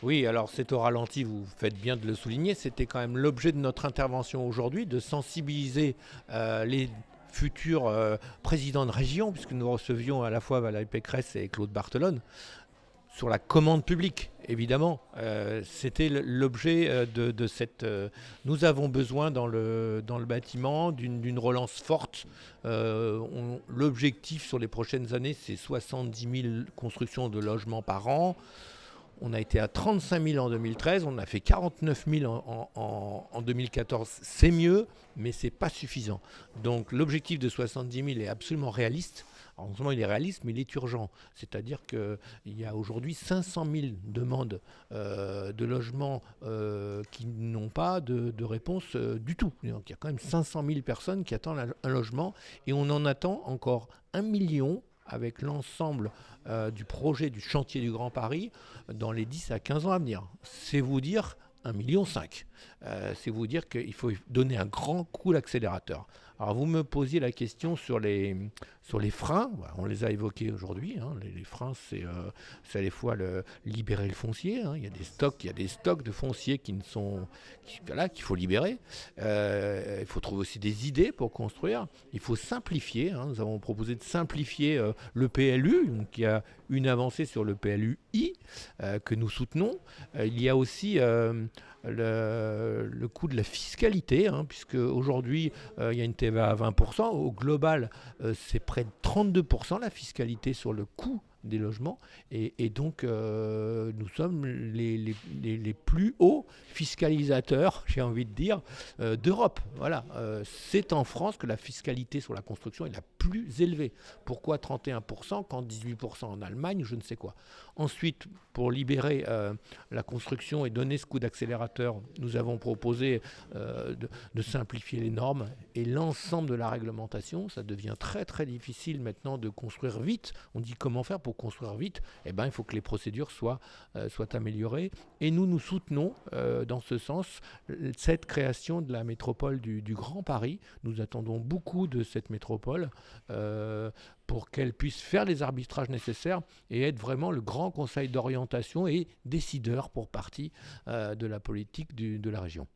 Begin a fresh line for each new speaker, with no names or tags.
Oui, alors c'est au ralenti, vous faites bien de le souligner, c'était quand même l'objet de notre intervention aujourd'hui, de sensibiliser les futurs présidents de région, puisque nous recevions à la fois Valérie Pécresse et Claude Barthelone, sur la commande publique, évidemment. C'était l'objet de cette... nous avons besoin dans le bâtiment d'une relance forte. L'objectif sur les prochaines années, c'est 70 000 constructions de logements par an. On a été à 35 000 en 2013, on a fait 49 000 en 2014. C'est mieux, mais ce n'est pas suffisant. Donc l'objectif de 70 000 est absolument réaliste. Alors, non seulement il est réaliste, mais il est urgent. C'est-à-dire qu'il y a aujourd'hui 500 000 demandes de logements qui n'ont pas de réponse du tout. Donc, il y a quand même 500 000 personnes qui attendent un logement et on en attend encore 1 million avec l'ensemble du projet du chantier du Grand Paris dans les 10 à 15 ans à venir. C'est vous dire 1,5 million. C'est vous dire qu'il faut donner un grand coup d'accélérateur. Alors vous me posiez la question sur les freins, on les a évoqués aujourd'hui. Hein. Les freins, c'est à la fois libérer le foncier. Hein. Il y a des stocks de foncier voilà, qu'il faut libérer. Il faut trouver aussi des idées pour construire. Il faut simplifier. Hein. Nous avons proposé de simplifier le PLU, donc il y a une avancée sur le PLUI que nous soutenons. Il y a aussi le coût de la fiscalité, hein, puisque aujourd'hui, il y a une TVA à 20%. Au global, c'est près de 32% la fiscalité sur le coût des logements. Et donc, nous sommes les plus hauts fiscalisateurs, j'ai envie de dire, d'Europe. Voilà. C'est en France que la fiscalité sur la construction est la plus élevée. Pourquoi 31% quand 18% en Allemagne, je ne sais quoi. Ensuite, pour libérer la construction et donner ce coup d'accélérateur, nous avons proposé de simplifier les normes et l'ensemble de la réglementation. Ça devient très très difficile maintenant de construire vite. On dit comment faire pour construire vite. Eh ben, il faut que les procédures soient améliorées. Et nous soutenons dans ce sens cette création de la métropole du Grand Paris. Nous attendons beaucoup de cette métropole pour qu'elle puisse faire les arbitrages nécessaires et être vraiment le grand conseil d'orientation et décideur pour partie de la politique de la région.